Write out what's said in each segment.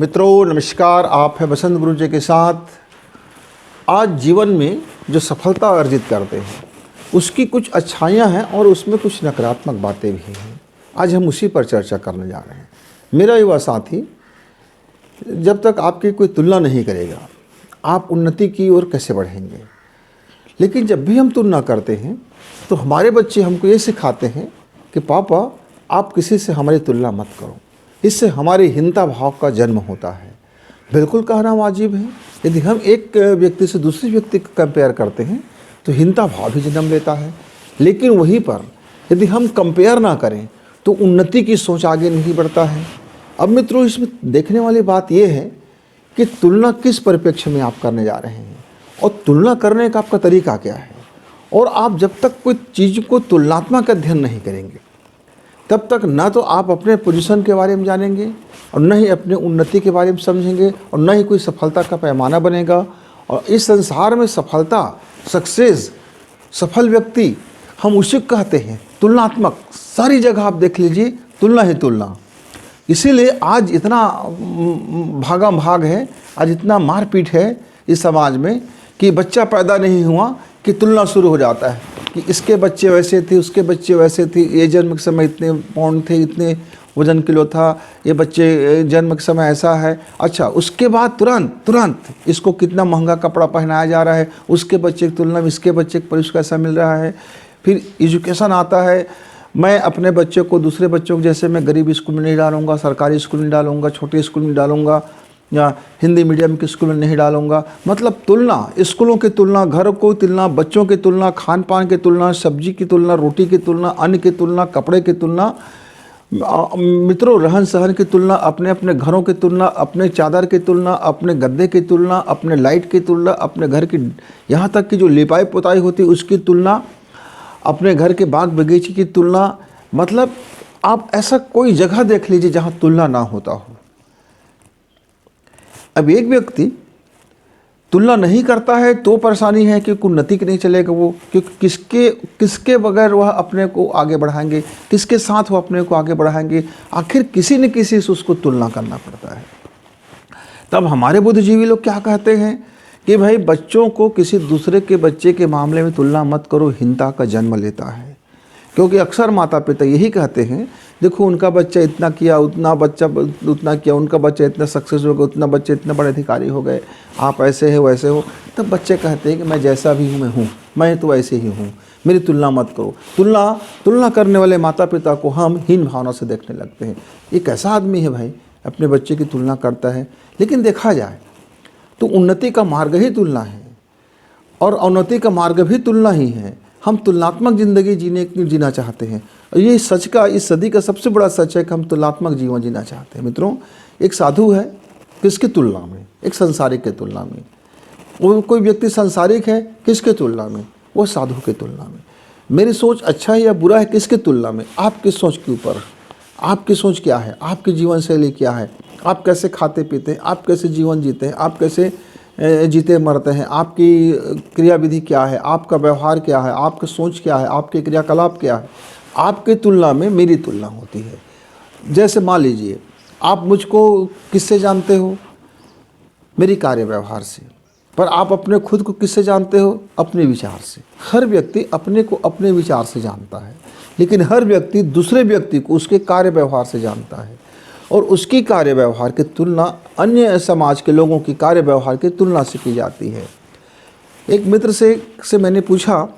मित्रों नमस्कार, आप है बसंत गुरु जी के साथ। आज जीवन में जो सफलता अर्जित करते हैं उसकी कुछ अच्छाइयाँ हैं और उसमें कुछ नकारात्मक बातें भी हैं। आज हम उसी पर चर्चा करने जा रहे हैं। मेरा युवा साथी, जब तक आपकी कोई तुलना नहीं करेगा आप उन्नति की ओर कैसे बढ़ेंगे। लेकिन जब भी हम तुलना करते हैं तो हमारे बच्चे हमको ये सिखाते हैं कि पापा आप किसी से हमारी तुलना मत करो, इससे हमारी हीनता भाव का जन्म होता है। बिल्कुल कहना वाजिब है। यदि हम एक व्यक्ति से दूसरे व्यक्ति को कंपेयर करते हैं तो हीनता भाव भी जन्म लेता है। लेकिन वहीं पर यदि हम कंपेयर ना करें तो उन्नति की सोच आगे नहीं बढ़ता है। अब मित्रों, इसमें देखने वाली बात यह है कि तुलना किस परिप्रेक्ष्य में आप करने जा रहे हैं और तुलना करने का आपका तरीका क्या है। और आप जब तक कोई चीज़ को तुलनात्मक अध्ययन नहीं करेंगे तब तक ना तो आप अपने पोजीशन के बारे में जानेंगे और न ही अपने उन्नति के बारे में समझेंगे और न ही कोई सफलता का पैमाना बनेगा। और इस संसार में सफलता, सक्सेस, सफल व्यक्ति हम उसे कहते हैं तुलनात्मक। सारी जगह आप देख लीजिए तुलना ही तुलना। इसीलिए आज इतना भागम भाग है, आज इतना मारपीट है इस समाज में कि बच्चा पैदा नहीं हुआ कि तुलना शुरू हो जाता है कि इसके बच्चे वैसे थे, उसके बच्चे वैसे थे, ये जन्म के समय इतने पाउंड थे, इतने वजन किलो था, ये बच्चे जन्म के समय ऐसा है। अच्छा, उसके बाद तुरंत इसको कितना महंगा कपड़ा पहनाया जा रहा है, उसके बच्चे की तुलना में इसके बच्चे को पुलिस कैसा मिल रहा है। फिर एजुकेशन आता है। मैं अपने बच्चे को दूसरे बच्चों को जैसे मैं गरीब स्कूल में नहीं डालूंगा, सरकारी स्कूल में डालूंगा, छोटे स्कूल में डालूंगा या हिंदी मीडियम के स्कूल में नहीं डालूंगा। मतलब तुलना, स्कूलों की तुलना, घरों की तुलना, बच्चों की तुलना, खान पान की तुलना, सब्जी की तुलना, रोटी की तुलना, अन्न की तुलना, कपड़े की तुलना, मित्रों रहन सहन की तुलना, अपने अपने घरों की तुलना, अपने चादर की तुलना, अपने गद्दे की तुलना, अपने लाइट की तुलना, अपने घर की यहाँ तक कि जो लिपाई पुताई होती उसकी तुलना, अपने घर के बाग बगीचे की तुलना। मतलब आप ऐसा कोई जगह देख लीजिए जहाँ तुलना ना होता हो। अब एक व्यक्ति तुलना नहीं करता है तो परेशानी है कि उन्नति नहीं चलेगा वो, क्योंकि किसके बगैर वह अपने को आगे बढ़ाएंगे, किसके साथ वो अपने को आगे बढ़ाएंगे। आखिर किसी न किसी से उसको तुलना करना पड़ता है। तब हमारे बुद्धिजीवी लोग क्या कहते हैं कि भाई बच्चों को किसी दूसरे के बच्चे के मामले में तुलना मत करो, हीनता का जन्म लेता है। क्योंकि अक्सर माता पिता यही कहते हैं, देखो उनका बच्चा इतना किया, उतना बच्चा उतना किया, उनका बच्चा इतना सक्सेस हो गया, उतना बच्चे इतने बड़े अधिकारी हो गए, आप ऐसे हो वैसे हो। तब बच्चे कहते हैं कि मैं जैसा भी हूँ मैं तो ऐसे ही हूँ, मेरी तुलना मत करो। तुलना करने वाले माता पिता को हम हीन भावना से देखने लगते हैं। ये कैसा आदमी है भाई, अपने बच्चे की तुलना करता है। लेकिन देखा जाए तो उन्नति का मार्ग ही तुलना है और अवनति का मार्ग भी तुलना ही है। हम तुलनात्मक ज़िंदगी जीना चाहते हैं और ये सच का, इस सदी का सबसे बड़ा सच है कि हम तुलनात्मक जीवन जीना चाहते हैं। मित्रों, एक साधु है किसकी तुलना में? एक संसारिक की तुलना में। वो कोई व्यक्ति संसारिक है किसके तुलना में? वो साधु की तुलना में। मेरी सोच अच्छा है या बुरा है किसकी तुलना में? आपकी सोच के ऊपर। आपकी सोच क्या है, आपकी जीवन शैली क्या है, आप कैसे खाते पीते हैं, आप कैसे जीवन जीते हैं, आप कैसे जीते मरते हैं, आपकी क्रियाविधि क्या है, आपका व्यवहार क्या है, आपकी सोच क्या है, आपके क्रियाकलाप क्या है। आपकी तुलना में मेरी तुलना होती है। जैसे मान लीजिए आप मुझको किससे जानते हो? मेरी कार्य व्यवहार से। पर आप अपने खुद को किससे जानते हो? अपने विचार से। हर व्यक्ति अपने को अपने विचार से जानता है, लेकिन हर व्यक्ति दूसरे व्यक्ति को उसके कार्य व्यवहार से जानता है और उसकी कार्य व्यवहार की तुलना अन्य समाज के लोगों की कार्य व्यवहार की तुलना से की जाती है। एक मित्र से मैंने पूछा,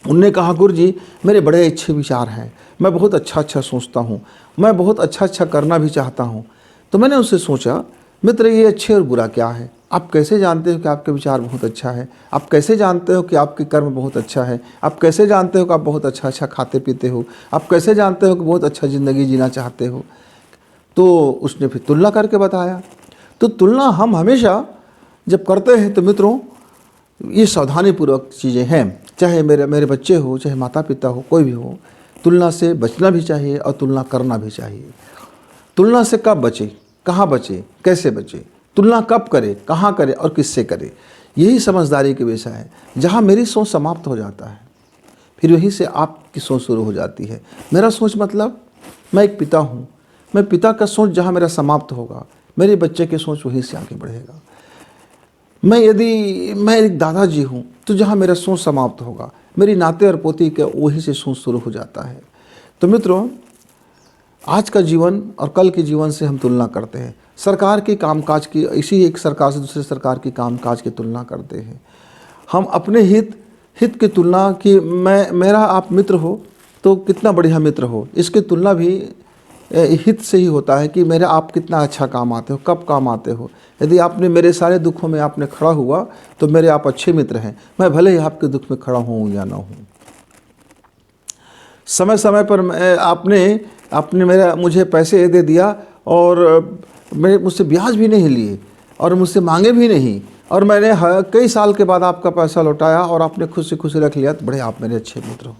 उनने कहा गुरुजी मेरे बड़े अच्छे विचार हैं, मैं बहुत अच्छा सोचता हूँ, मैं बहुत अच्छा करना भी चाहता हूँ। तो मैंने उससे सोचा, मित्र ये अच्छे और बुरा क्या है? आप कैसे जानते हो कि आपके विचार बहुत अच्छा है? आप कैसे जानते हो कि आपके कर्म बहुत अच्छा है? आप कैसे जानते हो कि आप बहुत अच्छा खाते पीते हो? आप कैसे जानते हो कि बहुत अच्छा ज़िंदगी जीना चाहते हो? तो उसने फिर तुलना करके बताया। तो तुलना हम हमेशा जब करते हैं तो मित्रों ये सावधानीपूर्वक चीज़ें हैं। चाहे मेरे बच्चे हो, चाहे माता पिता हो, कोई भी हो, तुलना से बचना भी चाहिए और तुलना करना भी चाहिए। तुलना से कब बचे, कहाँ बचे, कैसे बचे, तुलना कब करे, कहाँ करे और किससे करे, यही समझदारी के विषय है। जहाँ मेरी सोच समाप्त हो जाता है फिर वहीं से आपकी सोच शुरू हो जाती है। मेरा सोच मतलब मैं एक पिता हूँ, मैं पिता का सोच जहाँ मेरा समाप्त होगा मेरे बच्चे की सोच वहीं से आगे बढ़ेगा। यदि मैं एक दादाजी हूँ तो जहाँ मेरा सोच समाप्त होगा, मेरी नाते और पोती का वहीं से सोच शुरू हो जाता है। तो मित्रों, आज का जीवन और कल के जीवन से हम तुलना करते हैं। सरकार के कामकाज की, इसी एक सरकार से दूसरे सरकार की कामकाज की तुलना करते हैं। हम अपने हित की तुलना कि मेरा आप मित्र हो तो कितना बढ़िया मित्र हो, इसकी तुलना भी हित से ही होता है कि मेरे आप कितना अच्छा काम आते हो, कब काम आते हो। यदि आपने मेरे सारे दुखों में आपने खड़ा हुआ तो मेरे आप अच्छे मित्र हैं, मैं भले ही आपके दुख में खड़ा हूँ या ना हूँ। समय समय पर आपने मुझे पैसे दे दिया और मुझसे ब्याज भी नहीं लिए और मुझसे मांगे भी नहीं, और मैंने कई साल के बाद आपका पैसा लौटाया और आपने खुद से खुश रख लिया, तो बड़े आप मेरे अच्छे मित्र हो।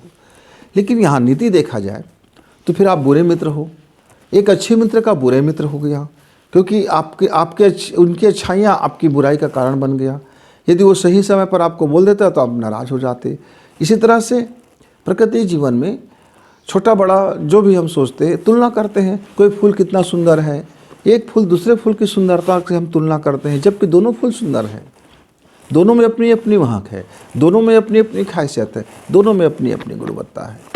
लेकिन यहाँ नीति देखा जाए तो फिर आप बुरे मित्र हो। एक अच्छे मित्र का बुरे मित्र हो गया, क्योंकि उनकी अच्छाइयाँ आपकी बुराई का कारण बन गया। यदि वो सही समय पर आपको बोल देता तो आप नाराज़ हो जाते। इसी तरह से प्रकृति जीवन में छोटा बड़ा जो भी हम सोचते हैं, तुलना करते हैं। कोई फूल कितना सुंदर है, एक फूल दूसरे फूल की सुंदरता से हम तुलना करते हैं, जबकि दोनों फूल सुंदर हैं, दोनों में अपनी अपनी महक है, दोनों में अपनी अपनी खासियत है, दोनों में अपनी अपनी गुणवत्ता है।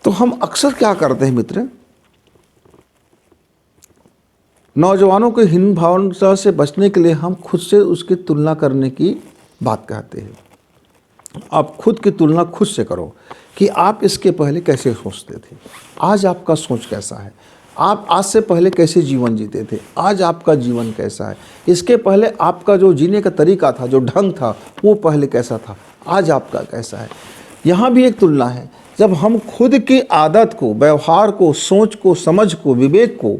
तो हम अक्सर क्या करते हैं मित्र, नौजवानों के हीन भावना से बचने के लिए हम खुद से उसकी तुलना करने की बात कहते हैं। आप खुद की तुलना खुद से करो कि आप इसके पहले कैसे सोचते थे, आज आपका सोच कैसा है, आप आज से पहले कैसे जीवन जीते थे, आज आपका जीवन कैसा है, इसके पहले आपका जो जीने का तरीका था, जो ढंग था, वो पहले कैसा था, आज आपका कैसा है। यहाँ भी एक तुलना है। जब हम खुद की आदत को, व्यवहार को, सोच को, समझ को, विवेक को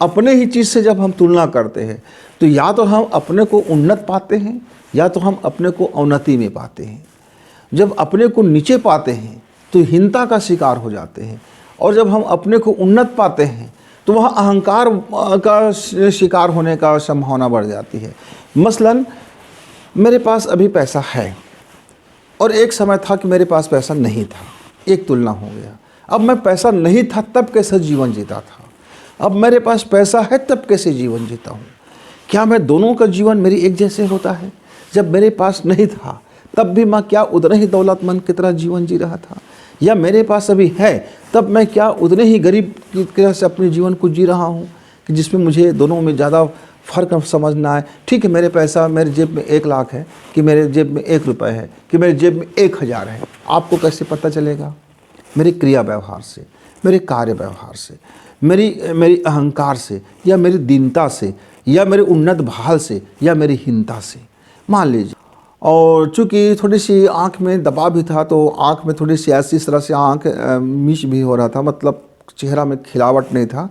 अपने ही चीज़ से जब हम तुलना करते हैं तो या तो हम अपने को उन्नत पाते हैं या तो हम अपने को अवनति में पाते हैं। जब अपने को नीचे पाते हैं तो हीनता का शिकार हो जाते हैं, और जब हम अपने को उन्नत पाते हैं तो वह अहंकार का शिकार होने का संभावना बढ़ जाती है। मसलन मेरे पास अभी पैसा है और एक समय था कि मेरे पास पैसा नहीं था, एक तुलना हो गया। अब मैं पैसा नहीं था तब कैसा जीवन जीता था, अब मेरे पास पैसा है तब कैसे जीवन जीता हूँ। क्या मैं दोनों का जीवन मेरी एक जैसे होता है? जब मेरे पास नहीं था तब भी मैं क्या उतने ही दौलतमंद की तरह जीवन जी रहा था, या मेरे पास अभी है तब मैं क्या उतने ही गरीब की तरह से अपने जीवन को जी रहा हूँ, कि जिसमें मुझे दोनों में ज़्यादा फ़र्क समझना है। ठीक है, मेरे पैसा मेरे जेब में 1 लाख है, कि मेरे जेब में 1 रुपये है, कि मेरे जेब में 1000 है, आपको कैसे पता चलेगा? मेरे क्रिया व्यवहार से, मेरे कार्य व्यवहार से, मेरी अहंकार से, या मेरी दीनता से, या मेरे उन्नत भाल से, या मेरी हीनता से। मान लीजिए, और चूँकि थोड़ी सी आँख में दबाव भी था तो आँख में थोड़ी सी ऐसी तरह से आँख मीच भी हो रहा था, मतलब चेहरा में खिलावट नहीं था,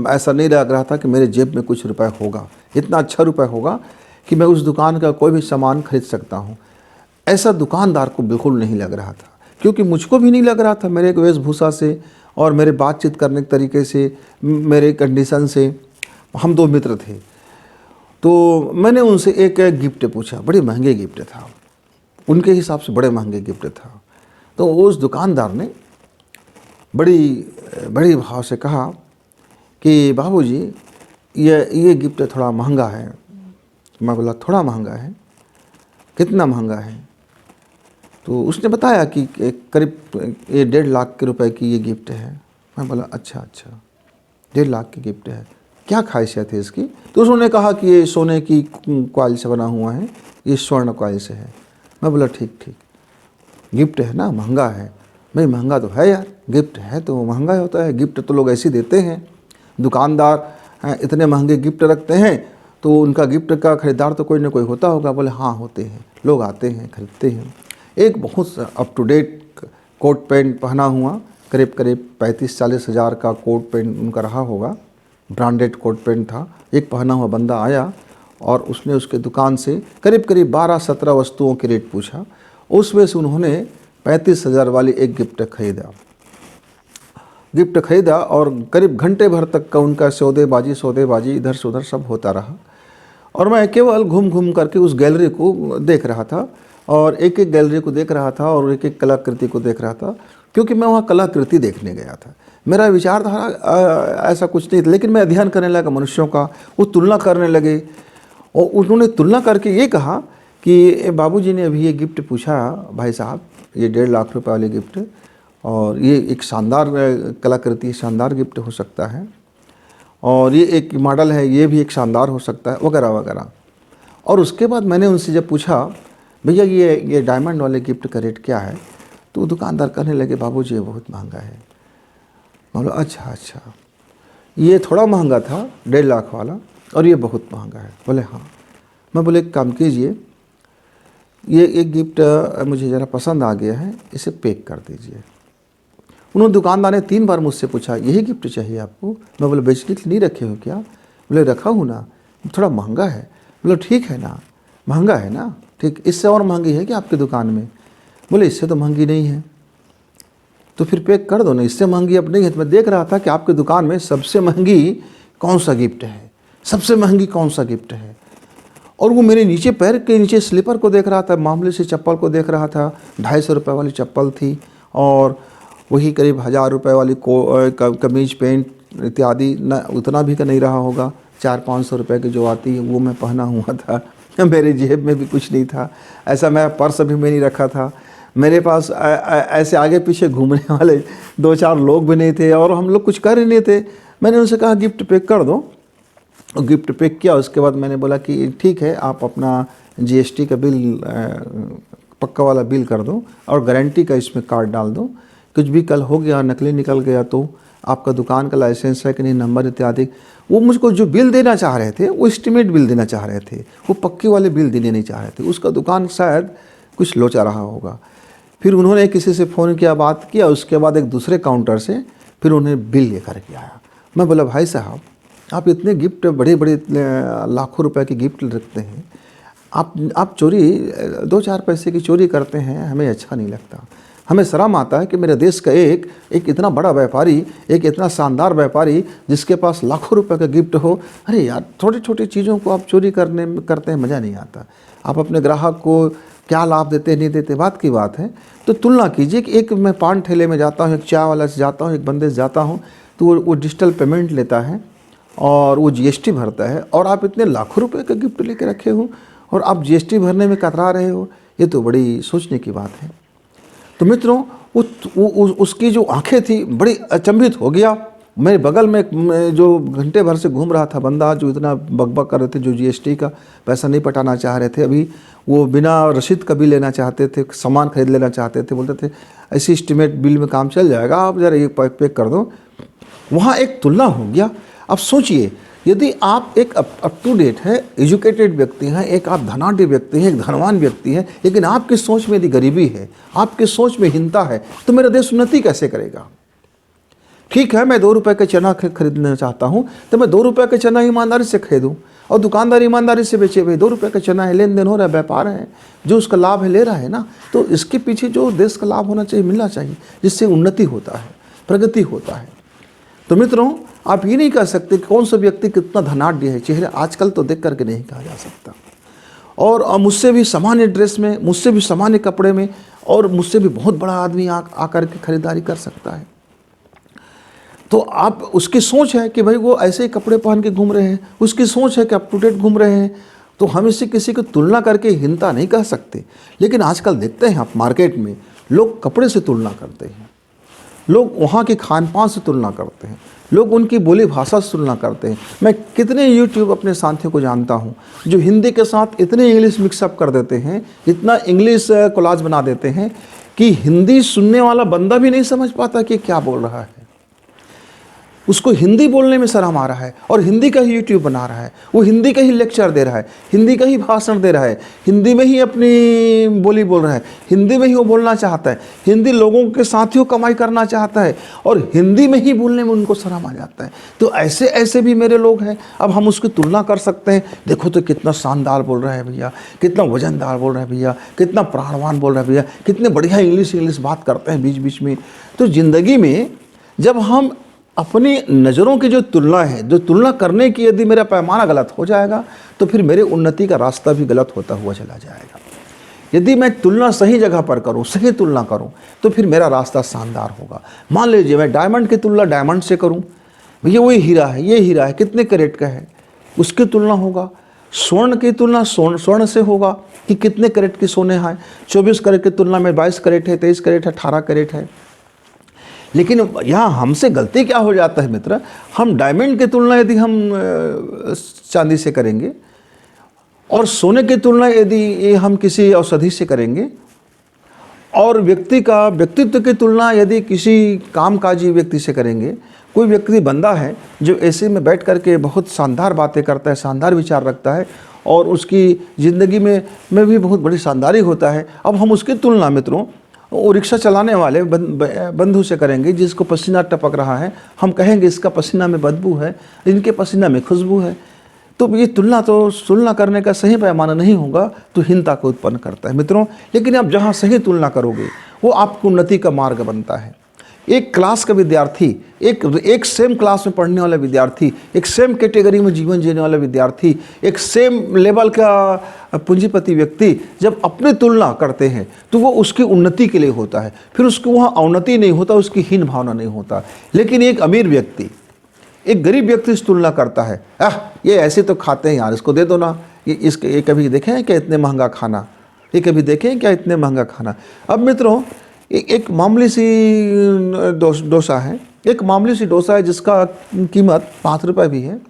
ऐसा नहीं लग रहा था कि मेरे जेब में कुछ रुपए होगा, इतना अच्छा रुपए होगा कि मैं उस दुकान का कोई भी सामान खरीद सकता हूँ। ऐसा दुकानदार को बिल्कुल नहीं लग रहा था, क्योंकि मुझको भी नहीं लग रहा था। मेरे वेशभूषा से और मेरे बातचीत करने के तरीके से, मेरे कंडीशन से, हम 2 मित्र थे। तो मैंने उनसे एक गिफ्ट पूछा, बड़े महंगे गिफ्ट था, उनके हिसाब से बड़े महंगे गिफ्ट था। तो उस दुकानदार ने बड़ी भाव से कहा कि बाबूजी ये गिफ्ट थोड़ा महंगा है। मैं बोला थोड़ा महंगा है, कितना महंगा है? तो उसने बताया कि करीब ये 1.5 लाख के रुपए की ये गिफ्ट है। मैं बोला अच्छा 1.5 लाख की गिफ्ट है, क्या खासियत है इसकी? तो उन्होंने कहा कि ये सोने की कॉइल से बना हुआ है, ये स्वर्ण कॉइल से है। मैं बोला ठीक, गिफ्ट है ना, महंगा है। भाई महंगा तो है यार, गिफ्ट है तो महंगा होता है, गिफ्ट तो लोग ऐसे देते हैं। दुकानदार इतने महंगे गिफ्ट रखते हैं तो उनका गिफ्ट का खरीदार तो कोई ना कोई होता होगा। बोले हाँ होते हैं, लोग आते हैं खरीदते हैं। एक बहुत up to date coat pant पहना हुआ, करीब 35-40 हज़ार का कोट पैंट उनका रहा होगा, ब्रांडेड कोट पैंट था। एक पहना हुआ बंदा आया और उसने उसके दुकान से करीब 12-17 वस्तुओं के रेट पूछा। उसमें से उन्होंने 35,000 वाली एक गिफ्ट खरीदा और करीब घंटे भर तक का उनका सौदेबाजी इधर से उधर सब होता रहा। और मैं केवल घूम करके उस गैलरी को देख रहा था, और एक एक गैलरी को देख रहा था और एक एक कलाकृति को देख रहा था। क्योंकि मैं वहाँ कलाकृति देखने गया था। मेरा विचारधारा ऐसा कुछ नहीं था, लेकिन मैं अध्ययन करने लगा मनुष्यों का, वो तुलना करने लगे और उन्होंने तुलना करके ये कहा कि बाबूजी ने अभी ये गिफ्ट पूछा भाई साहब, ये 1.5 लाख रुपए वाली गिफ्ट, और ये एक शानदार कलाकृति, शानदार गिफ्ट हो सकता है, और ये एक मॉडल है, ये भी एक शानदार हो सकता है, वगैरह वगैरह। और उसके बाद मैंने उनसे जब पूछा भैया ये डायमंड वाले गिफ्ट का रेट क्या है, तो दुकानदार कहने लगे बाबूजी ये बहुत महंगा है। बोला अच्छा, ये थोड़ा महंगा था 1.5 लाख वाला, और ये बहुत महंगा है। बोले हाँ। मैं बोले एक काम कीजिए, ये एक गिफ्ट मुझे ज़रा पसंद आ गया है, इसे पैक कर दीजिए। उन्होंने दुकानदार ने 3 बार मुझसे पूछा यही गिफ्ट चाहिए आपको? मैं बोले बेचने के लिए नहीं रखे हो क्या? बोले रखा हूँ ना, थोड़ा महंगा है। बोले ठीक है ना, महंगा है ना, ठीक, इससे और महंगी है क्या आपकी दुकान में? बोले इससे तो महंगी नहीं है। तो फिर पैक कर दो ना, इससे महंगी अब नहीं है। तो मैं देख रहा था कि आपकी दुकान में सबसे महंगी कौन सा गिफ्ट है, सबसे महंगी कौन सा गिफ्ट है। और वो मेरे नीचे पैर के नीचे स्लीपर को देख रहा था, मामूली से चप्पल को देख रहा था। 250 रुपये वाली चप्पल थी, और वही करीब 1000 रुपये वाली कमीज पैंट इत्यादि, न उतना भी का नहीं रहा होगा, 400-500 रुपये की जो आती है वो मैं पहना हुआ था। मेरे जेब में भी कुछ नहीं था, ऐसा मैं पर्स भी में नहीं रखा था। मेरे पास ऐसे आगे पीछे घूमने वाले 2-4 लोग भी नहीं थे, और हम लोग कुछ कर ही नहीं थे। मैंने उनसे कहा गिफ्ट पैक कर दो, और गिफ्ट पैक किया। उसके बाद मैंने बोला कि ठीक है, आप अपना GST का बिल, पक्का वाला बिल कर दो, और गारंटी का इसमें कार्ड डाल दो। कुछ भी कल हो गया, नकली निकल गया, तो आपका दुकान का लाइसेंस है कि नहीं, नंबर इत्यादि। वो मुझको जो बिल देना चाह रहे थे वो एस्टिमेट बिल देना चाह रहे थे, वो पक्के वाले बिल देने नहीं चाह रहे थे। उसका दुकान शायद कुछ लोचा रहा होगा। फिर उन्होंने किसी से फ़ोन किया, बात किया, उसके बाद एक दूसरे काउंटर से फिर उन्हें बिल लेकर के आया। मैं बोला भाई साहब, आप इतने गिफ्ट, बड़े बड़े लाखों रुपए के गिफ्ट रखते हैं, आप चोरी 2-4 पैसे की चोरी करते हैं, हमें अच्छा नहीं लगता। हमें शर्म आता है कि मेरे देश का एक इतना बड़ा व्यापारी, एक इतना शानदार व्यापारी जिसके पास लाखों रुपए का गिफ्ट हो, अरे यार छोटी छोटी चीज़ों को आप चोरी करते हैं, मज़ा नहीं आता। आप अपने ग्राहक को क्या लाभ देते नहीं देते, बात की बात है। तो तुलना कीजिए कि एक मैं पान ठेले में जाता हूँ, एक चाय वाला से जाता हूँ, एक बंदे से जाता हूँ, तो वो डिजिटल पेमेंट लेता है और वो GST भरता है, और आप इतने लाखों रुपए का गिफ्ट लेके रखे हो और आप GST भरने में कतरा रहे हो। ये तो बड़ी सोचने की बात है। तो मित्रों, उसकी जो आंखें थी, बड़ी अचंभित हो गया। मेरे बगल में जो घंटे भर से घूम रहा था बंदा, जो इतना बकबक कर रहे थे, जो GST का पैसा नहीं पटाना चाह रहे थे, अभी वो बिना रसीद का बिल लेना चाहते थे, सामान खरीद लेना चाहते थे, बोलते थे ऐसी एस्टिमेट बिल में काम चल जाएगा, आप ज़रा ये पैक कर दो। वहाँ एक तुलना हो गया। अब सोचिए, यदि आप एक अप टू डेट है, एजुकेटेड व्यक्ति हैं, एक आप धनाढ़ व्यक्ति हैं, एक धनवान व्यक्ति हैं, लेकिन आपकी सोच में यदि गरीबी है, आपकी सोच में हीनता है, तो मेरा देश उन्नति कैसे करेगा? ठीक है, मैं 2 रुपए का चना खरीदना चाहता हूँ, तो मैं 2 रुपए का चना ईमानदारी से खरीदूँ, और दुकानदार ईमानदारी से बेचे। भाई 2 रुपए का चना है, लेन देन हो रहा है, व्यापार है, जो उसका लाभ है ले रहा है ना। तो इसके पीछे जो देश का लाभ होना चाहिए, मिलना चाहिए, जिससे उन्नति होता है, प्रगति होता है। तो मित्रों, आप ये नहीं कह सकते कि कौन सा व्यक्ति कितना धनाढ़ है, चेहरे आजकल तो देख करके नहीं कहा जा सकता। और मुझसे भी सामान्य ड्रेस में, मुझसे भी सामान्य कपड़े में, और मुझसे भी बहुत बड़ा आदमी आकर के खरीदारी कर सकता है। तो आप, उसकी सोच है कि भाई वो ऐसे ही कपड़े पहन के घूम रहे हैं, उसकी सोच है कि अप टू डेट घूम रहे हैं, तो हम इससे किसी को तुलना करके हीनता नहीं कह सकते। लेकिन आजकल देखते हैं आप मार्केट में, लोग कपड़े से तुलना करते हैं, लोग वहाँ के खान पान से तुलना करते हैं, लोग उनकी बोली भाषा से तुलना करते हैं। मैं कितने यूट्यूब अपने साथियों को जानता हूँ जो हिंदी के साथ इतने इंग्लिश मिक्सअप कर देते हैं, इतना इंग्लिश कोलाज बना देते हैं कि हिंदी सुनने वाला बंदा भी नहीं समझ पाता कि क्या बोल रहा है। उसको हिंदी बोलने में शर्म आ रहा है, और हिंदी का ही यूट्यूब बना रहा है, वो हिंदी का ही लेक्चर दे रहा है, हिंदी का ही भाषण दे रहा है, हिंदी में ही अपनी बोली बोल रहा है, हिंदी में ही वो बोलना चाहता है, हिंदी लोगों के साथियों कमाई करना चाहता है, और हिंदी में ही बोलने में उनको शर्म आ जाता है। तो ऐसे ऐसे भी मेरे लोग हैं। अब हम उसकी तुलना कर सकते हैं, देखो तो कितना शानदार बोल रहा है भैया, कितना वजनदार बोल रहा है भैया, कितना प्राणवान बोल रहा है भैया, कितने बढ़िया इंग्लिश बात करते हैं बीच बीच में। तो ज़िंदगी में जब हम अपनी नज़रों की जो तुलना है, जो तुलना करने की यदि मेरा पैमाना गलत हो जाएगा, तो फिर मेरे उन्नति का रास्ता भी गलत होता हुआ चला जाएगा। यदि मैं तुलना सही जगह पर करूं, सही तुलना करूं, तो फिर मेरा रास्ता शानदार होगा। मान लीजिए मैं डायमंड की तुलना डायमंड से करूं, भैया वही हीरा है, ये हीरा है, कितने कैरेट का है, उसकी तुलना होगा। स्वर्ण की तुलना स्वर्ण से होगा कि कितने कैरेट की सोने हैं। 24 कैरेट की तुलना में 22 कैरेट है, 23 कैरेट है, 18 कैरेट है। लेकिन यहाँ हमसे गलती क्या हो जाता है मित्र, हम डायमंड की तुलना यदि हम चांदी से करेंगे और सोने की तुलना यदि हम किसी औषधि से करेंगे, और व्यक्तित्व की तुलना यदि किसी कामकाजी व्यक्ति से करेंगे। कोई व्यक्ति बंदा है जो ऐसे में बैठ करके बहुत शानदार बातें करता है, शानदार विचार रखता है और उसकी ज़िंदगी में भी बहुत बड़ी शानदारी होता है। अब हम उसकी तुलना मित्रों वो रिक्शा चलाने वाले बंधु से करेंगे जिसको पसीना टपक रहा है, हम कहेंगे इसका पसीना में बदबू है, इनके पसीना में खुशबू है। तो ये तुलना करने का सही पैमाना नहीं होगा, तो हीनता को उत्पन्न करता है मित्रों। लेकिन आप जहाँ सही तुलना करोगे वो आपको उन्नति का मार्ग बनता है। एक क्लास का विद्यार्थी, एक सेम क्लास में पढ़ने वाला विद्यार्थी, एक सेम कैटेगरी में जीवन जीने वाला विद्यार्थी, एक सेम लेवल का पूंजीपति व्यक्ति जब अपनी तुलना करते हैं तो वो उसकी उन्नति के लिए होता है, फिर उसको वहाँ अवनति नहीं होता, उसकी हीन भावना नहीं होता। लेकिन एक अमीर व्यक्ति एक गरीब व्यक्ति से तुलना करता है, ये ऐसे तो खाते हैं यार, इसको दे दो ना, ये कभी देखे हैं क्या इतने महंगा खाना, ये कभी देखे हैं क्या इतने महंगा खाना। अब मित्रों एक मामूली सी डोसा है, एक मामूली सी डोसा है जिसका कीमत 5 रुपये भी है,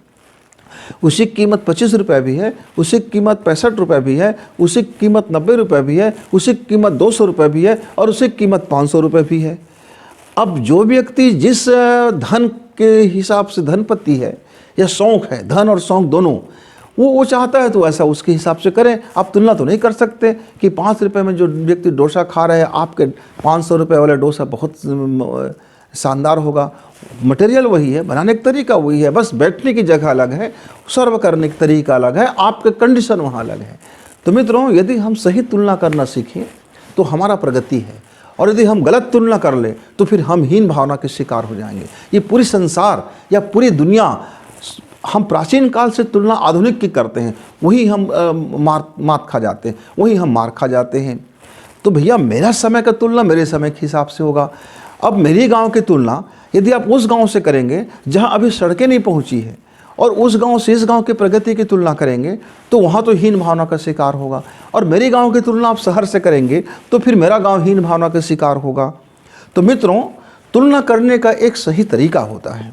उसी कीमत 25 रुपये भी है, उसी कीमत 65 रुपये भी है, उसी कीमत 90 रुपये भी है, उसी कीमत 200 रुपये भी है और उसी कीमत 500 रुपये भी है। अब जो व्यक्ति जिस धन के हिसाब से धनपति है या शौक है, धन और शौक दोनों, वो चाहता है तो ऐसा उसके हिसाब से करें। आप तुलना तो नहीं कर सकते कि 5 रुपये में जो व्यक्ति डोसा खा रहे हैं आपके 500 रुपये वाला डोसा बहुत शानदार होगा। मटेरियल वही है, बनाने का तरीका वही है, बस बैठने की जगह अलग है, सर्व करने का तरीका अलग है, आपके कंडीशन वहाँ अलग है। तो मित्रों यदि हम सही तुलना करना सीखें तो हमारा प्रगति है, और यदि हम गलत तुलना कर लें तो फिर हम हीन भावना के शिकार हो जाएंगे। ये पूरी संसार या पूरी दुनिया, हम प्राचीन काल से तुलना आधुनिक की करते हैं, वही हम मात खा जाते हैं, वही हम मार खा जाते हैं। तो भैया मेरा समय का तुलना मेरे समय के हिसाब से होगा। अब मेरे गांव की तुलना यदि आप उस गांव से करेंगे जहां अभी सड़कें नहीं पहुंची है, और उस गांव से इस गांव की प्रगति की तुलना करेंगे तो वहाँ तो हीन भावना का शिकार होगा। और मेरे गांव की तुलना आप शहर से करेंगे तो फिर मेरा गांव हीन भावना का शिकार होगा। तो मित्रों तुलना करने का एक सही तरीका होता है,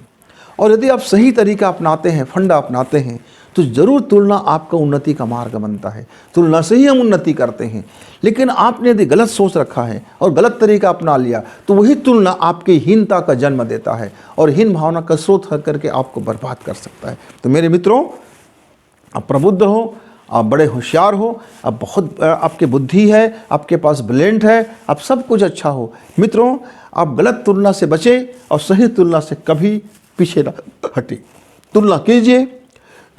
और यदि आप सही तरीका अपनाते हैं, फंडा अपनाते हैं, तो ज़रूर तुलना आपका उन्नति का मार्ग बनता है। तुलना से ही हम उन्नति करते हैं। लेकिन आपने यदि गलत सोच रखा है और गलत तरीका अपना लिया तो वही तुलना आपकी हीनता का जन्म देता है और हीन भावना का स्रोत करके आपको बर्बाद कर सकता है। तो मेरे मित्रों, आप प्रबुद्ध हो, आप बड़े होशियार हो, आप बहुत आपकी बुद्धि है, आपके पास ब्रिलियंट है, आप सब कुछ अच्छा हो। मित्रों आप गलत तुलना से बचें और सही तुलना से कभी पीछे न हटे। तुलना कीजिए,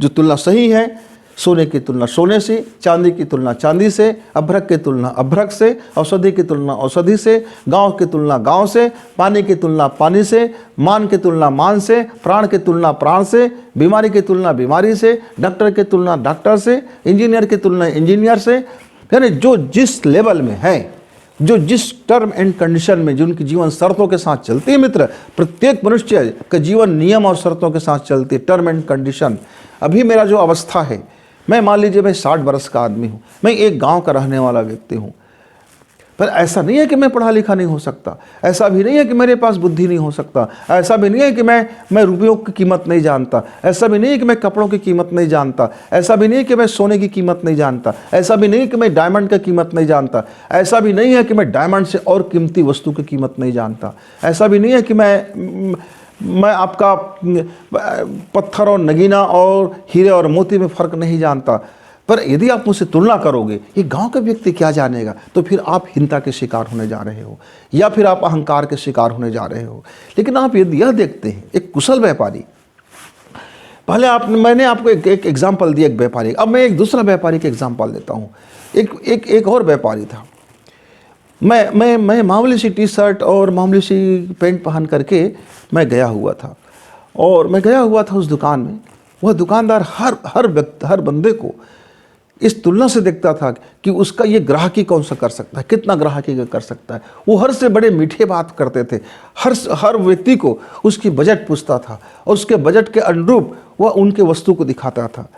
जो तुलना सही है, सोने की तुलना सोने से, चांदी की तुलना चांदी से, अभ्रक की तुलना अभ्रक से, औषधि की तुलना औषधि से, गांव की तुलना गांव से, पानी की तुलना पानी से, मान की तुलना मान से, प्राण की तुलना प्राण से, बीमारी की तुलना बीमारी से, डॉक्टर की तुलना डॉक्टर से, इंजीनियर की तुलना इंजीनियर से। यानी जो जिस लेवल में है, जो जिस टर्म एंड कंडीशन में, जो उनकी जीवन शर्तों के साथ चलती है मित्र, प्रत्येक मनुष्य का जीवन नियम और शर्तों के साथ चलती है, टर्म एंड कंडीशन। अभी मेरा जो अवस्था है, मैं मान लीजिए मैं 60 वर्ष का आदमी हूँ, मैं एक गांव का रहने वाला व्यक्ति हूँ, पर ऐसा नहीं है कि मैं पढ़ा लिखा नहीं हो सकता, ऐसा भी नहीं है कि मेरे पास बुद्धि नहीं हो सकता, ऐसा भी नहीं है कि मैं रुपयों की कीमत नहीं जानता, ऐसा भी नहीं है कि मैं कपड़ों की कीमत नहीं जानता, ऐसा भी नहीं है कि मैं सोने की कीमत नहीं जानता, ऐसा भी नहीं है कि मैं डायमंड की कीमत नहीं जानता, ऐसा भी नहीं है कि मैं डायमंड से और कीमती वस्तु की कीमत नहीं जानता, ऐसा भी नहीं है कि मैं आपका पत्थर और नगीना और हीरे और मोती में फ़र्क नहीं जानता। पर यदि आप मुझसे तुलना करोगे, ये गांव का व्यक्ति क्या जानेगा, तो फिर आप हिंसा के शिकार होने जा रहे हो, या फिर आप अहंकार के शिकार होने जा रहे हो। लेकिन आप यदि यह देखते हैं, एक कुशल व्यापारी, पहले मैंने आपको एक एग्जाम्पल दिया, एक व्यापारी, अब मैं एक दूसरा व्यापारी का एग्जाम्पल देता हूँ। एक और व्यापारी था। मैं मामूली सी टी शर्ट और मामूली सी पैंट पहन करके मैं गया हुआ था, और मैं गया हुआ था उस दुकान में। वह दुकानदार हर बंदे को इस तुलना से देखता था कि उसका ये ग्राहकी कौन सा कर सकता है, कितना ग्राहकी कर सकता है। वो हर से बड़े मीठे बात करते थे, हर व्यक्ति को उसकी बजट पूछता था और उसके बजट के अनुरूप वह उनके वस्तु को दिखाता था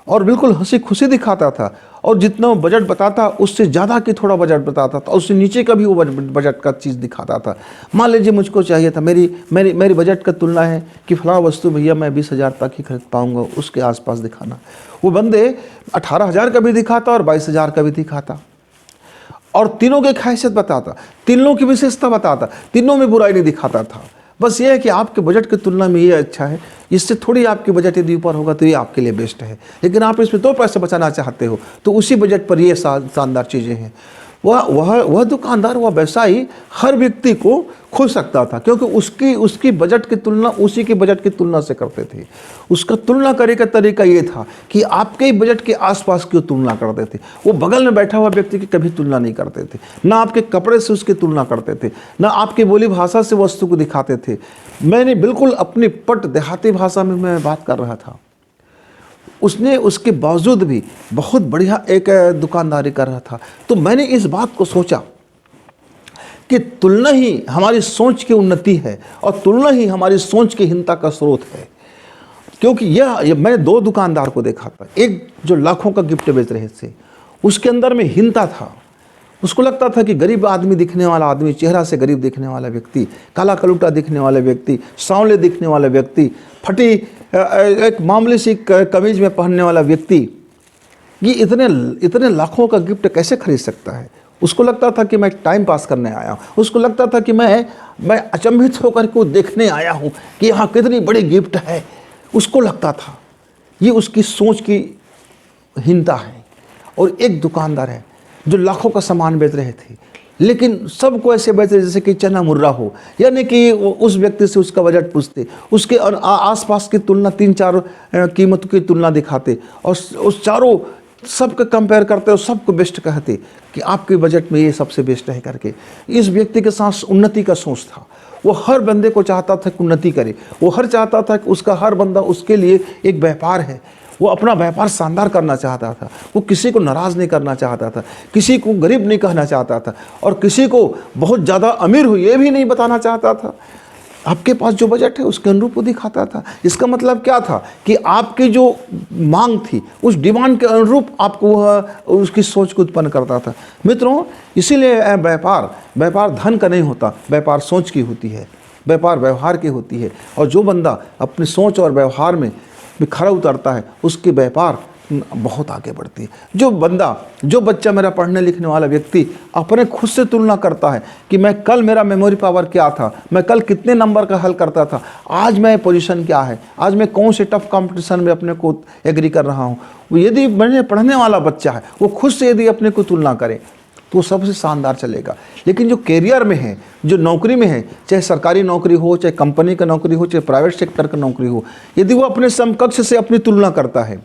और बिल्कुल हंसी खुशी दिखाता था। और जितना वो बजट बताता उससे ज़्यादा की थोड़ा बजट बताता था, उससे नीचे का भी वो बजट का चीज़ दिखाता था। मान लीजिए मुझको चाहिए था, मेरी बजट का तुलना है कि फलां वस्तु भैया मैं 20,000 तक ही खरीद पाऊँगा, उसके आसपास दिखाना। वो बंदे 18,000 का भी दिखाता और 22,000 का भी दिखाता और तीनों की खासियत बताता, तीनों की विशेषता बताता, तीनों में बुराई नहीं दिखाता था। बस ये है कि आपके बजट की तुलना में ये अच्छा है, इससे थोड़ी आपकी बजट यदि ऊपर होगा तो ये आपके लिए बेस्ट है, लेकिन आप इसमें 2 पैसे बचाना चाहते हो तो उसी बजट पर ये शानदार चीज़ें हैं। वह दुकानदार, वह व्यवसायी हर व्यक्ति को खुल सकता था, क्योंकि उसकी बजट की तुलना उसी के बजट की तुलना से करते थे। उसका तुलना करने का तरीका ये था कि आपके ही बजट के आसपास की तुलना करते थे। वो बगल में बैठा हुआ व्यक्ति की कभी तुलना नहीं करते थे, ना आपके कपड़े से उसकी तुलना करते थे, ना आपकी बोली भाषा से वस्तु को दिखाते थे। मैंने बिल्कुल अपनी पट देहाती भाषा में मैं बात कर रहा था, उसने उसके बावजूद भी बहुत बढ़िया एक दुकानदारी कर रहा था। तो मैंने इस बात को सोचा कि तुलना ही हमारी सोच की उन्नति है और तुलना ही हमारी सोच की हीनता का स्रोत है। क्योंकि यह मैंने 2 दुकानदार को देखा था, एक जो लाखों का गिफ्ट बेच रहे थे, उसके अंदर में हीनता था। उसको लगता था कि गरीब आदमी दिखने वाला आदमी, चेहरा से गरीब दिखने वाला व्यक्ति, काला कलूटा दिखने वाला व्यक्ति, सांवले दिखने वाला व्यक्ति, फटी एक मामूली सी कमीज में पहनने वाला व्यक्ति, ये इतने लाखों का गिफ्ट कैसे खरीद सकता है। उसको लगता था कि मैं टाइम पास करने आया हूँ, उसको लगता था कि मैं अचंभित होकर को देखने आया हूँ कि यहाँ कितनी बड़ी गिफ्ट है। उसको लगता था, ये उसकी सोच की हीनता है। और एक दुकानदार है जो लाखों का सामान बेच रहे थे, लेकिन सबको ऐसे बेच रहे जैसे कि चना मुर्रा हो, यानी कि उस व्यक्ति से उसका बजट पूछते, उसके आसपास की तुलना 3-4 कीमतों की तुलना दिखाते और उस चारों सबका कंपेयर करते और सबको बेस्ट कहते कि आपके बजट में ये सबसे बेस्ट है करके। इस व्यक्ति के साथ उन्नति का सोच था। वो हर बंदे को चाहता था कि उन्नति करे, वो चाहता था कि उसका हर बंदा उसके लिए एक व्यापार है, वो अपना व्यापार शानदार करना चाहता था। वो किसी को नाराज़ नहीं करना चाहता था, किसी को गरीब नहीं कहना चाहता था और किसी को बहुत ज़्यादा अमीर हो ये भी नहीं बताना चाहता था। आपके पास जो बजट है उसके अनुरूप वो दिखाता था। इसका मतलब क्या था कि आपकी जो मांग थी उस डिमांड के अनुरूप आपको वह उसकी सोच को उत्पन्न करता था। मित्रों, इसीलिए व्यापार धन का नहीं होता, व्यापार सोच की होती है, व्यापार व्यवहार की होती है। और जो बंदा अपनी सोच और व्यवहार में खरा उतरता है उसके व्यापार बहुत आगे बढ़ती है। जो बच्चा मेरा पढ़ने लिखने वाला व्यक्ति अपने खुद से तुलना करता है कि मैं कल मेरा मेमोरी पावर क्या था, मैं कल कितने नंबर का हल करता था, आज मैं पोजीशन क्या है, आज मैं कौन से टफ कंपटीशन में अपने को एग्री कर रहा हूँ, यदि मैंने पढ़ने वाला बच्चा है वो खुद से यदि अपने को तुलना करे तो सबसे शानदार चलेगा। लेकिन जो कैरियर में है, जो नौकरी में है, चाहे सरकारी नौकरी हो, चाहे कंपनी का नौकरी हो, चाहे प्राइवेट सेक्टर का नौकरी हो, यदि वो अपने समकक्ष से अपनी तुलना करता है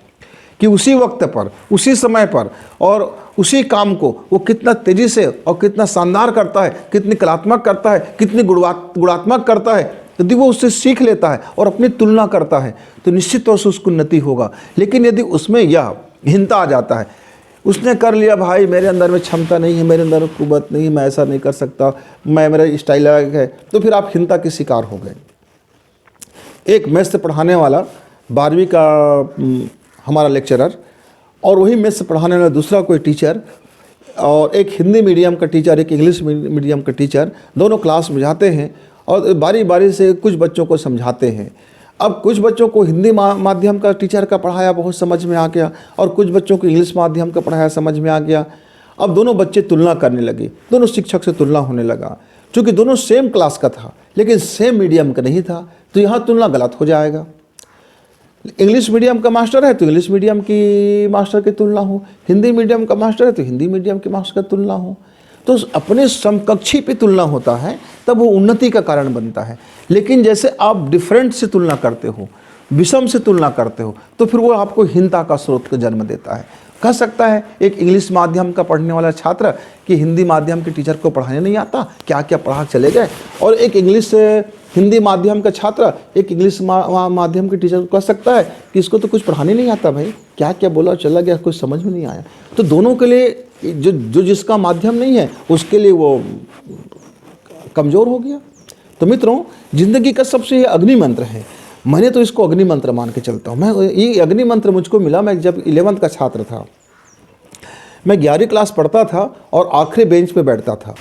कि उसी वक्त पर, उसी समय पर और उसी काम को वो कितना तेज़ी से और कितना शानदार करता है, कितनी कलात्मक करता है, कितनी गुणात्मक करता है, यदि वो उससे सीख लेता है और अपनी तुलना करता है तो निश्चित तौर से उसको उन्नति होगा। लेकिन यदि उसमें यह हीनता आ जाता है, उसने कर लिया भाई मेरे अंदर में क्षमता नहीं है, मेरे अंदर में कुवत नहीं है, मैं ऐसा नहीं कर सकता, मेरा स्टाइल अलग है, तो फिर आप हीनता के शिकार हो गए। एक मैथ से पढ़ाने वाला 12वीं का हमारा लेक्चरर और वही मैथ से पढ़ाने वाला दूसरा कोई टीचर और एक हिंदी मीडियम का टीचर, एक इंग्लिश मीडियम का टीचर, दोनों क्लास में जाते हैं और बारी बारी से कुछ बच्चों को समझाते हैं। अब कुछ बच्चों को हिंदी माध्यम का टीचर का पढ़ाया बहुत समझ में आ गया और कुछ बच्चों को इंग्लिश माध्यम का पढ़ाया समझ में आ गया। अब दोनों बच्चे तुलना करने लगे, दोनों शिक्षक से तुलना होने लगा। चूँकि दोनों सेम क्लास का था लेकिन सेम मीडियम का नहीं था तो यहाँ तुलना गलत हो जाएगा। इंग्लिश मीडियम का मास्टर है तो इंग्लिश मीडियम की मास्टर की तुलना हो, हिंदी मीडियम का मास्टर है तो हिंदी मीडियम के मास्टर की तुलना हो। तो अपने समकक्षी पे तुलना होता है तब वो उन्नति का कारण बनता है। लेकिन जैसे आप डिफरेंट से तुलना करते हो, विषम से तुलना करते हो, तो फिर वो आपको हीनता का स्रोत का जन्म देता है। कह सकता है एक इंग्लिश माध्यम का पढ़ने वाला छात्र कि हिंदी माध्यम के टीचर को पढ़ाने नहीं आता, क्या क्या पढ़ा चले गए, और एक इंग्लिश हिंदी माध्यम का छात्र एक इंग्लिश माध्यम के टीचर को कह सकता है कि इसको तो कुछ पढ़ाने नहीं आता भाई, क्या क्या बोला चला गया, कुछ समझ में नहीं आया। तो दोनों के लिए जो जिसका माध्यम नहीं है उसके लिए वो कमज़ोर हो गया। तो मित्रों, ज़िंदगी का सबसे ये अग्नि मंत्र है, मैंने तो इसको अग्नि मंत्र मान के चलता हूँ। मैं ये अग्नि मंत्र मुझको मिला, मैं जब 11th का छात्र था, मैं 11वीं क्लास पढ़ता था और आखिरी बेंच पे बैठता था।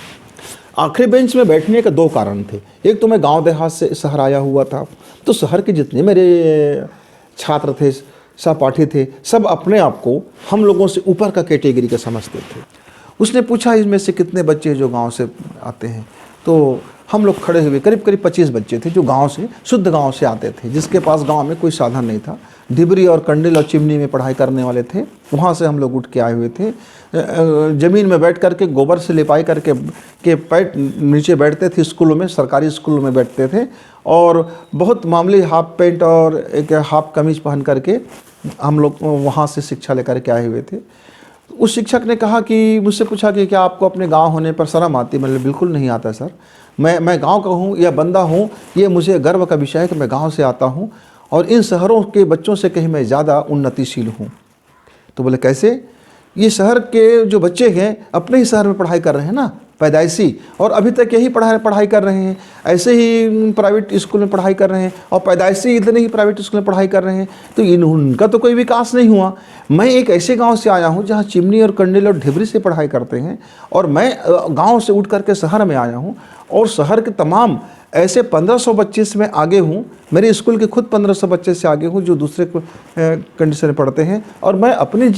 आखिरी बेंच में बैठने के 2 कारण थे। एक तो मैं गांव देहात से शहर आया हुआ था, तो शहर के जितने मेरे छात्र थे, सहपाठी थे, सब अपने आप को हम लोगों से ऊपर का कैटेगरी का समझते थे। उसने पूछा इसमें से कितने बच्चे जो गांव से आते हैं, तो हम लोग खड़े हुए, करीब करीब 25 बच्चे थे जो गांव से, शुद्ध गांव से आते थे, जिसके पास गांव में कोई साधन नहीं था। डिबरी और कंडिल और चिमनी में पढ़ाई करने वाले थे, वहाँ से हम लोग उठ के आए हुए थे। ज़मीन में बैठ करके गोबर से लिपाई करके पैर नीचे बैठते थे, स्कूलों में, सरकारी स्कूलों में बैठते थे, और बहुत मामूली हाफ पैंट और एक हाफ कमीज पहन करके हम लोग वहाँ से शिक्षा लेकर के आए हुए थे। उस शिक्षक ने कहा कि, मुझसे पूछा कि क्या आपको अपने गांव होने पर शर्म आती है? मतलब बिल्कुल नहीं आता सर, मैं गांव का हूँ या बंदा हूँ, ये मुझे गर्व का विषय है कि मैं गांव से आता हूँ और इन शहरों के बच्चों से कहीं मैं ज़्यादा उन्नतिशील हूँ। तो बोले कैसे? ये शहर के जो बच्चे हैं अपने ही शहर में पढ़ाई कर रहे हैं ना, पैदाइशी, और अभी तक यही पढ़ाई कर रहे हैं, ऐसे ही प्राइवेट स्कूल में पढ़ाई कर रहे हैं, और पैदाइशी इतने ही प्राइवेट स्कूल में पढ़ाई कर रहे हैं, तो इनका तो कोई विकास नहीं हुआ। मैं एक ऐसे गांव से आया हूं जहां चिमनी और कंडेल और ढिबरी से पढ़ाई करते हैं, और मैं गांव से उठ करके शहर में आया हूं, और शहर के तमाम ऐसे 1500 बच्चे से मैं आगे हूँ। मेरे स्कूल के खुद 1500 बच्चे से आगे हूँ जो दूसरे कंडीशन में पढ़ते हैं, और मैं अपने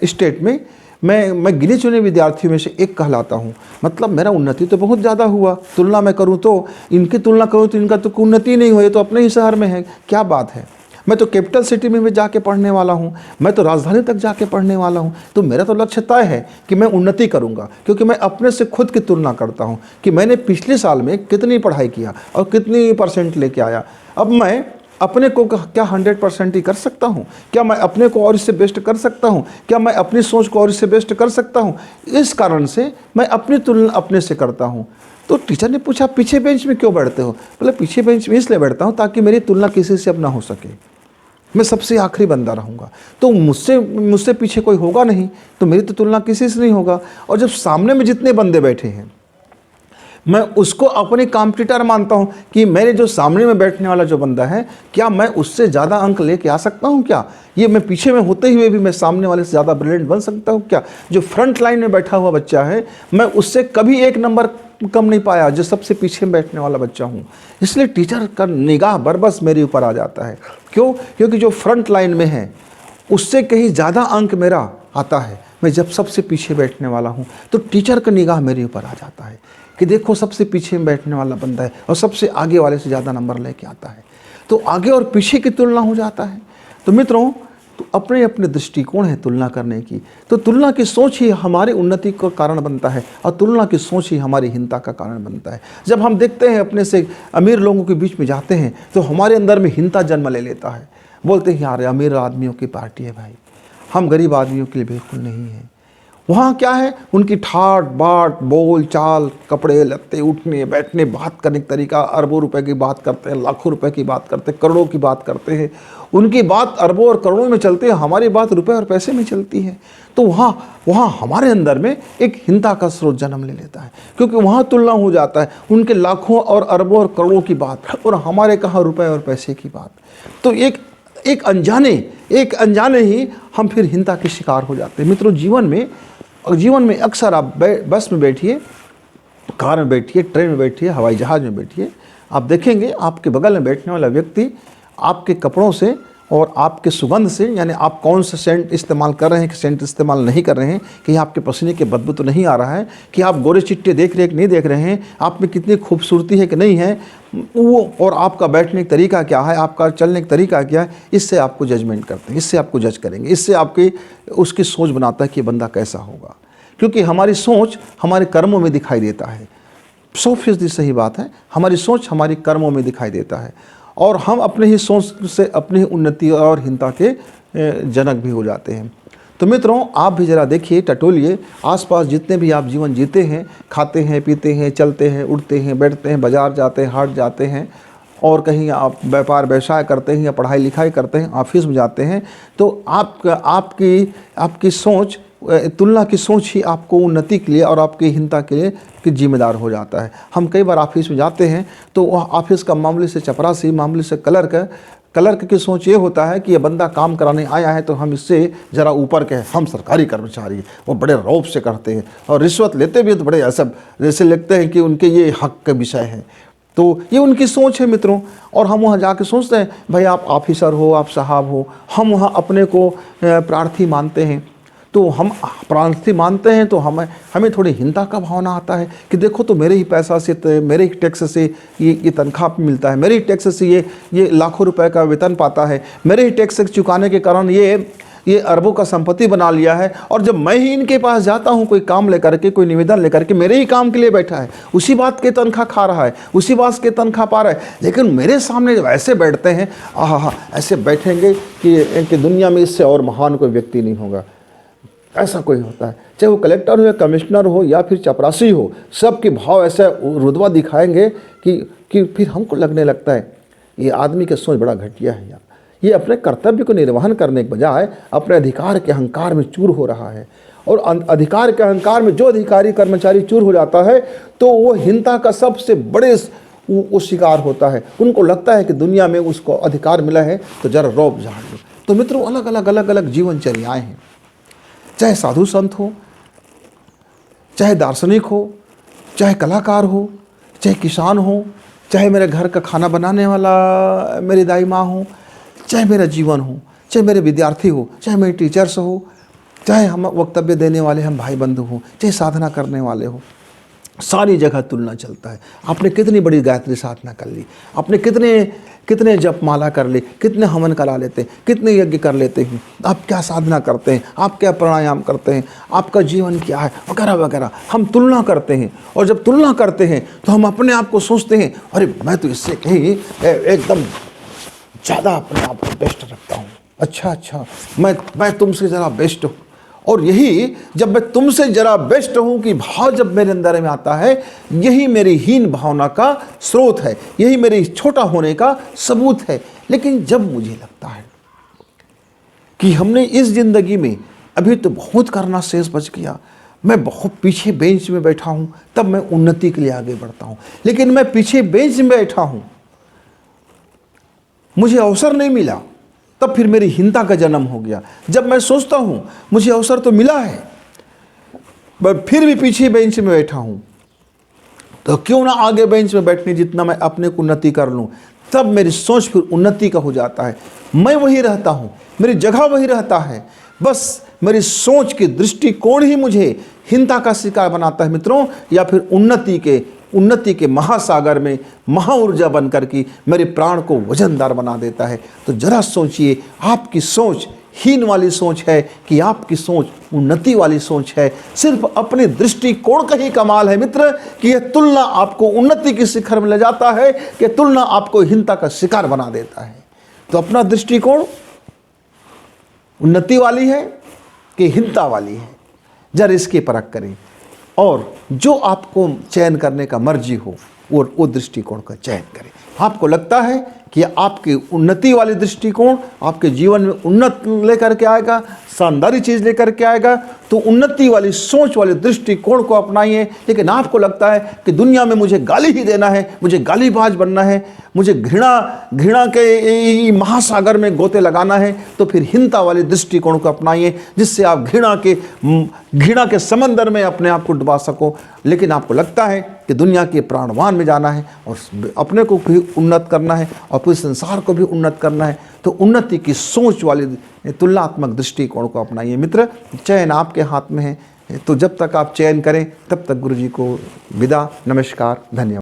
स्टेट में मैं गिने चुने विद्यार्थियों में से एक कहलाता हूँ। मतलब मेरा उन्नति तो बहुत ज़्यादा हुआ। तुलना मैं करूँ तो, इनकी तुलना करूँ तो इनका तो कोई उन्नति नहीं हुई, तो अपने ही शहर में है, क्या बात है। मैं तो कैपिटल सिटी में भी जाके पढ़ने वाला हूँ, मैं तो राजधानी तक जाके पढ़ने वाला हूँ। तो मेरा तो लक्ष्य तय है कि मैं उन्नति करूँगा, क्योंकि मैं अपने से खुद की तुलना करता हूँ कि मैंने पिछले साल में कितनी पढ़ाई किया और कितनी % लेके आया। अब मैं अपने को क्या 100% ही कर सकता हूँ? क्या मैं अपने को और इससे बेस्ट कर सकता हूँ? क्या मैं अपनी सोच को और इससे बेस्ट कर सकता हूँ? इस कारण से मैं अपनी तुलना अपने से करता हूँ। तो टीचर ने पूछा पीछे बेंच में क्यों बैठते हो? बोले पीछे बेंच में इसलिए बैठता हूँ ताकि मेरी तुलना किसी से अब ना हो सके, मैं सबसे आखिरी बंदा रहूँगा, तो मुझसे पीछे कोई होगा नहीं, तो मेरी तो तुलना किसी से नहीं होगा। और जब सामने में जितने बंदे बैठे हैं, मैं उसको अपने कॉम्पिटिटर मानता हूँ कि मेरे जो सामने में बैठने वाला जो बंदा है, क्या मैं उससे ज़्यादा अंक लेके आ सकता हूँ? क्या ये मैं पीछे में होते हुए भी मैं सामने वाले से ज़्यादा ब्रिलियंट बन सकता हूँ? क्या जो फ्रंट लाइन में बैठा हुआ बच्चा है, मैं उससे कभी 1 नंबर कम नहीं पाया जो सबसे पीछे में बैठने वाला बच्चा हूँ। इसलिए टीचर का निगाह बरबस मेरे ऊपर आ जाता है। क्यों? क्योंकि जो फ्रंट लाइन में है उससे कहीं ज़्यादा अंक मेरा आता है। मैं जब सबसे पीछे बैठने वाला हूँ तो टीचर का निगाह मेरे ऊपर आ जाता है कि देखो सबसे पीछे में बैठने वाला बंदा है और सबसे आगे वाले से ज़्यादा नंबर लेके आता है, तो आगे और पीछे की तुलना हो जाता है। तो मित्रों, तो अपने अपने दृष्टिकोण है तुलना करने की, तो तुलना की सोच ही हमारी उन्नति का कारण बनता है और तुलना की सोच ही हमारी हीनता का कारण बनता है। जब हम देखते हैं अपने से अमीर लोगों के बीच में जाते हैं तो हमारे अंदर में हीनता जन्म ले लेता है। बोलते हैं यार अमीर आदमियों की पार्टी है भाई, हम गरीब आदमियों के लिए बिल्कुल नहीं है। वहाँ क्या है, उनकी ठाट बाट, बोल चाल, कपड़े लत्ते, उठने बैठने, बात करने का तरीका, अरबों रुपए की बात करते हैं, लाखों रुपए की बात करते हैं, करोड़ों की बात करते हैं। उनकी बात अरबों और करोड़ों में चलती है, हमारी बात रुपए और पैसे में चलती है। तो वहाँ हमारे अंदर में एक हिंसा का स्रोत जन्म ले लेता है, क्योंकि वहाँ तुलना हो जाता है उनके लाखों और अरबों और करोड़ों की बात और हमारे कहाँ रुपए और पैसे की बात। तो एक अनजाने ही हम फिर हिंसा के शिकार हो जाते हैं। मित्रों, जीवन में अक्सर आप बस में बैठिए, कार में बैठिए, ट्रेन में बैठिए, हवाई जहाज़ में बैठिए, आप देखेंगे आपके बगल में बैठने वाला व्यक्ति आपके कपड़ों से और आपके सुगंध से, यानी आप कौन सा सेंट इस्तेमाल कर रहे हैं कि सेंट इस्तेमाल नहीं कर रहे हैं, कहीं आपके पसीने के बदबू तो नहीं आ रहा है, कि आप गोरे चिट्टे देख रहे हैं कि नहीं देख रहे हैं, आप में कितनी खूबसूरती है कि नहीं है, वो और आपका बैठने का तरीका क्या है, आपका चलने का तरीका क्या है, इससे आपको जजमेंट करते हैं, इससे आपको जज करेंगे, इससे आपकी उसकी सोच बनाता है कि बंदा कैसा होगा। क्योंकि हमारी सोच हमारे कर्मों में दिखाई देता है। 100% सही बात है, हमारी सोच हमारे कर्मों में दिखाई देता है, और हम अपने ही सोच से अपनी उन्नति और हीनता के जनक भी हो जाते हैं। तो मित्रों, आप भी ज़रा देखिए, टटोलिए, आसपास जितने भी आप जीवन जीते हैं, खाते हैं, पीते हैं, चलते हैं, उठते हैं, बैठते हैं, बाज़ार जाते हैं, हाट जाते हैं, और कहीं आप व्यापार व्यवसाय करते हैं या पढ़ाई लिखाई करते हैं, ऑफिस में जाते हैं, तो आपकी सोच, तुलना की सोच ही आपको उन्नति के लिए और आपकी हीनता के लिए कि जिम्मेदार हो जाता है। हम कई बार ऑफिस में जाते हैं तो वह ऑफिस का मामले से चपरासी, मामले से क्लर्क की सोच ये होता है कि ये बंदा काम कराने आया है तो हम इससे ज़रा ऊपर के हैं, हम सरकारी कर्मचारी हैं। वो बड़े रौब से करते हैं और रिश्वत लेते भी तो बड़े ऐसा जैसे लगते हैं कि उनके ये हक का विषय है। तो ये उनकी सोच है मित्रों। और हम वहाँ जाके सोचते हैं भाई आप ऑफिसर हो, आप साहब हो, हम वहाँ अपने को प्रार्थी मानते हैं। तो हम प्रार्थी मानते हैं तो हमें थोड़ी हीनता का भावना आता है कि देखो तो मेरे ही पैसा से, मेरे ही टैक्स से ये तनख्वाह मिलता है, मेरे ही टैक्स से ये लाखों रुपए का वेतन पाता है, मेरे ही टैक्स चुकाने के कारण ये अरबों का संपत्ति बना लिया है। और जब मैं ही इनके पास जाता हूँ कोई काम लेकर के, कोई निवेदन लेकर के, मेरे ही काम के लिए बैठा है, उसी बात के तनख्वाह खा रहा है, उसी बात के तनख्वाह पा रहा है, लेकिन मेरे सामने जब ऐसे बैठते हैं, ऐसे बैठेंगे कि दुनिया में इससे और महान कोई व्यक्ति नहीं होगा। ऐसा कोई होता है, चाहे वो कलेक्टर हो या कमिश्नर हो या फिर चपरासी हो, सबके भाव ऐसा रुतबा दिखाएंगे कि फिर हमको लगने लगता है ये आदमी की सोच बड़ा घटिया है यार। ये अपने कर्तव्य को निर्वहन करने के बजाय अपने अधिकार के अहंकार में चूर हो रहा है। और अधिकार के अहंकार में जो अधिकारी कर्मचारी चूर हो जाता है तो वो हीनता का सबसे बड़े वो शिकार होता है। उनको लगता है कि दुनिया में उसको अधिकार मिला है तो जरा रौब झाड़ लो। तो मित्रों, अलग अलग जीवनचर्याएँ हैं, चाहे साधु संत हो, चाहे दार्शनिक हो, चाहे कलाकार हो, चाहे किसान हो, चाहे मेरे घर का खाना बनाने वाला मेरी दाई माँ हो, चाहे मेरा जीवन हो, चाहे मेरे विद्यार्थी हो, चाहे मेरे टीचर्स हो, चाहे हम वक्तव्य देने वाले हम भाई बंधु हो, चाहे साधना करने वाले हो, सारी जगह तुलना चलता है। आपने कितनी बड़ी गायत्री साधना कर ली, आपने कितने जप माला कर ली, कितने हवन करा लेते हैं, कितने यज्ञ कर लेते हैं, आप क्या साधना करते हैं, आप क्या प्राणायाम करते हैं, आपका जीवन क्या है, वगैरह वगैरह। हम तुलना करते हैं और जब तुलना करते हैं तो हम अपने आप को सोचते हैं अरे मैं तो इससे कहीं एकदम ज़्यादा अपने आप को बेस्ट रखता हूँ, अच्छा मैं तुमसे ज़रा बेस्ट हूँ। और यही जब मैं तुमसे जरा बेस्ट हूं कि भाव जब मेरे अंदर में आता है, यही मेरी हीन भावना का स्रोत है, यही मेरे छोटा होने का सबूत है। लेकिन जब मुझे लगता है कि हमने इस जिंदगी में अभी तो बहुत करना शेष बच गया, मैं बहुत पीछे बेंच में बैठा हूं, तब मैं उन्नति के लिए आगे बढ़ता हूं। लेकिन मैं पीछे बेंच में बैठा हूं, मुझे अवसर नहीं मिला, तब फिर मेरी हीनता का जन्म हो गया। जब मैं सोचता हूं मुझे अवसर तो मिला है, मैं फिर भी पीछे बेंच में बैठा हूं, तो क्यों ना आगे बेंच में बैठने जितना मैं अपने को उन्नति कर लूं, तब मेरी सोच फिर उन्नति का हो जाता है। मैं वही रहता हूं, मेरी जगह वही रहता है, बस मेरी सोच के दृष्टिकोण ही मुझे हीनता का शिकार बनाता है मित्रों, या फिर उन्नति के महासागर में महाऊर्जा बनकर के मेरे प्राण को वजनदार बना देता है। तो जरा सोचिए, आपकी सोच हीन वाली सोच है कि आपकी सोच उन्नति वाली सोच है। सिर्फ अपने दृष्टिकोण का ही कमाल है मित्र कि यह तुलना आपको उन्नति के शिखर में ले जाता है, कि तुलना आपको हीनता का शिकार बना देता है। तो अपना दृष्टिकोण उन्नति वाली है कि हीनता वाली है, जरा इसकी परख करें और जो आपको चयन करने का मर्जी हो वो दृष्टिकोण का चयन करें। आपको लगता है कि आपकी उन्नति वाली दृष्टिकोण आपके जीवन में उन्नत लेकर के आएगा, शानदार चीज़ लेकर के आएगा, तो उन्नति वाली सोच वाले दृष्टिकोण को अपनाइए। लेकिन आपको लगता है कि दुनिया में मुझे गाली ही देना है, मुझे गालीबाज बनना है, मुझे घृणा के महासागर में गोते लगाना है, तो फिर हीनता वाले दृष्टिकोण को अपनाइए, जिससे आप घृणा के समंदर में अपने आप को डुबा सको। लेकिन आपको लगता है कि दुनिया के प्राणवान में जाना है और अपने को भी उन्नत करना है और पूरे संसार को भी उन्नत करना है, तो उन्नति की सोच वाली तुलनात्मक दृष्टिकोण को अपनाइए मित्र। चयन आपके हाथ में है, तो जब तक आप चयन करें तब तक गुरु जी को विदा, नमस्कार, धन्यवाद।